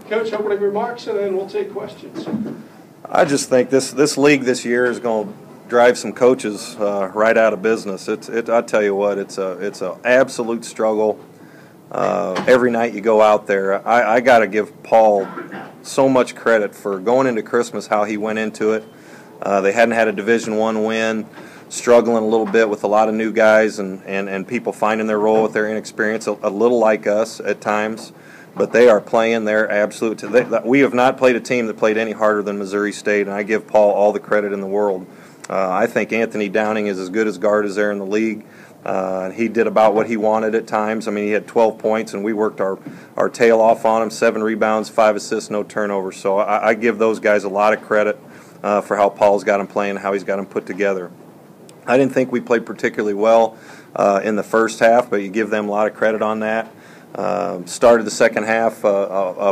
Coach, opening remarks, and then we'll take questions. I just think this league this year is going to drive some coaches right out of business. I tell you what, it's a absolute struggle. Every night you go out there, I got to give Paul so much credit for going into Christmas, how he went into it. They hadn't had a Division I win, struggling a little bit with a lot of new guys and people finding their role with their inexperience, a little like us at times. But they are playing their absolute. We have not played a team that played any harder than Missouri State, and I give Paul all the credit in the world. I think Anthony Downing is as good as guard as there in the league. He did about what he wanted at times. I mean, he had 12 points, and we worked our tail off on him, 7 rebounds, 5 assists, no turnovers. So I give those guys a lot of credit for how Paul's got them playing, how he's got them put together. I didn't think we played particularly well in the first half, but you give them a lot of credit on that. Started the second half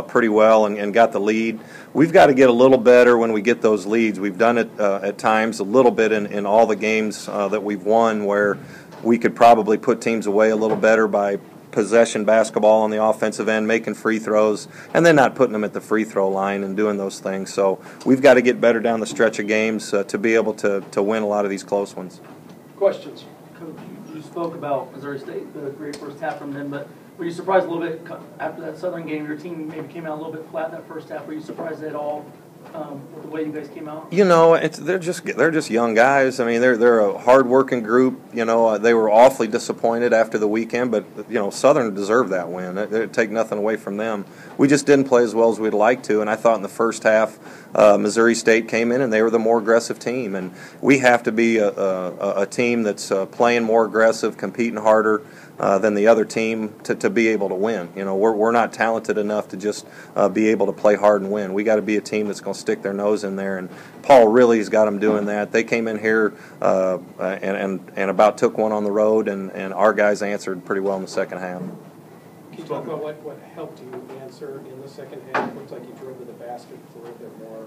pretty well and got the lead. We've got to get a little better when we get those leads. We've done it at times a little bit in all the games that we've won where we could probably put teams away a little better by possession basketball on the offensive end, making free throws, and then not putting them at the free throw line and doing those things. So we've got to get better down the stretch of games to be able to win a lot of these close ones. Questions? Coach, you spoke about Missouri State, the great first half from them, but were you surprised a little bit after that Southern game? Your team maybe came out a little bit flat that first half. Were you surprised at all with the way you guys came out? You know, they're just young guys. I mean, they're a hard-working group. You know, they were awfully disappointed after the weekend, but you know, Southern deserved that win. It'd take nothing away from them. We just didn't play as well as we'd like to, and I thought in the first half, Missouri State came in and they were the more aggressive team, and we have to be a team that's playing more aggressive, competing harder than the other team to be able to win. You know, we're not talented enough to just be able to play hard and win. We got to be a team that's going to stick their nose in there, and Paul really has got them doing that. They came in here and about took one on the road, and our guys answered pretty well in the second half. Can you talk about what helped you answer in the second half? It looked like you drove to the basket a little bit more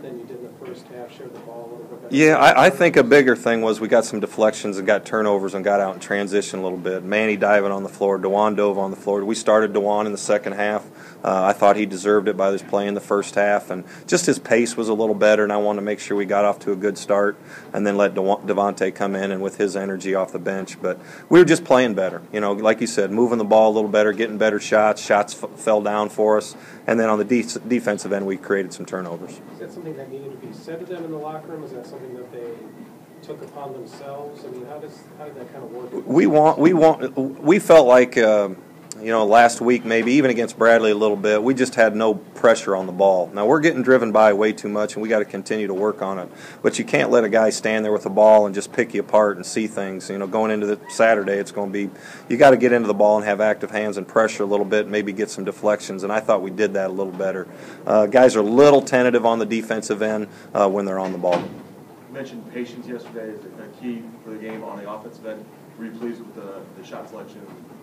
than you did in the first half, shared the ball a little bit better. Yeah, I think a bigger thing was we got some deflections and got turnovers and got out in transition a little bit. Manny diving on the floor, DeJuan dove on the floor. We started DeJuan in the second half. I thought he deserved it by his play in the first half, and just his pace was a little better, and I wanted to make sure we got off to a good start and then let Devontae come in and with his energy off the bench. But we were just playing better. You know, like you said, moving the ball a little better, getting better shots. Shots fell down for us, and then on the defensive end we created some turnovers. Is that something that needed to be said to them in the locker room? Is that something that they took upon themselves? I mean, how did that kind of work? We felt like you know, last week maybe even against Bradley a little bit, we just had no pressure on the ball. Now we're getting driven by way too much, and we got to continue to work on it. But you can't let a guy stand there with the ball and just pick you apart and see things. You know, going into the Saturday, it's going to be you got to get into the ball and have active hands and pressure a little bit, and maybe get some deflections. And I thought we did that a little better. Guys are a little tentative on the defensive end when they're on the ball. You mentioned patience yesterday as a key for the game on the offensive end. Were you pleased with the shot selection?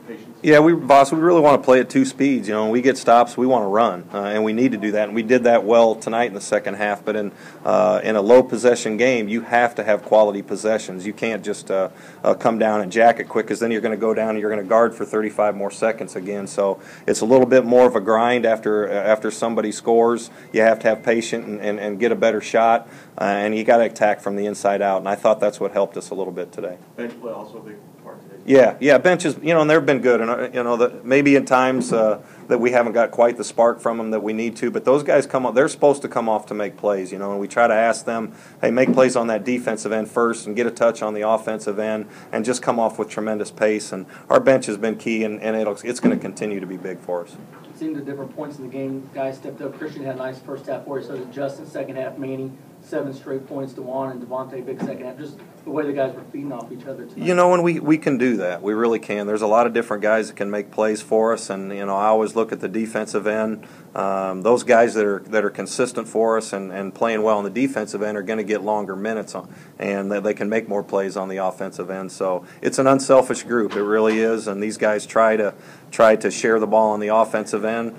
Patience. Yeah, we really want to play at 2 speeds. You know, when we get stops, we want to run, and we need to do that. And we did that well tonight in the second half. But in a low possession game, you have to have quality possessions. You can't just come down and jack it quick, because then you're going to go down and you're going to guard for 35 more seconds again. So it's a little bit more of a grind after somebody scores. You have to have patience and get a better shot, and you got to attack from the inside out. And I thought that's what helped us a little bit today. Bench play also a big part today. Yeah, benches, you know, and they've been good, and you know, maybe in times that we haven't got quite the spark from them that we need to, but those guys come up, they're supposed to come off to make plays, you know, and we try to ask them, hey, make plays on that defensive end first and get a touch on the offensive end and just come off with tremendous pace, and our bench has been key, and it's going to continue to be big for us. It seemed at different points in the game, guys stepped up. Christian had a nice first half for you, so did Justin. Second half, Manny, 7 straight points. DeJuan and Devontae, big second half. Just the way the guys were feeding off each other tonight. You know, and we can do that. We really can. There's a lot of different guys that can make plays for us, and you know, I always look at the defensive end. Those guys that are consistent for us and playing well on the defensive end are going to get longer minutes on, and they can make more plays on the offensive end. So it's an unselfish group. It really is, and these guys try to share the ball on the offensive end.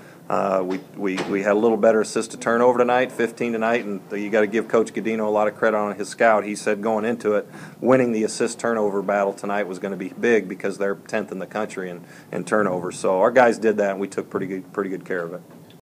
We had a little better assist to turnover tonight, 15 tonight, and you got to give Coach Godino a lot of credit on his scout. He said going into it, winning the assist turnover battle tonight was going to be big because they're 10th in the country in turnovers. So our guys did that, and we took pretty good care of it.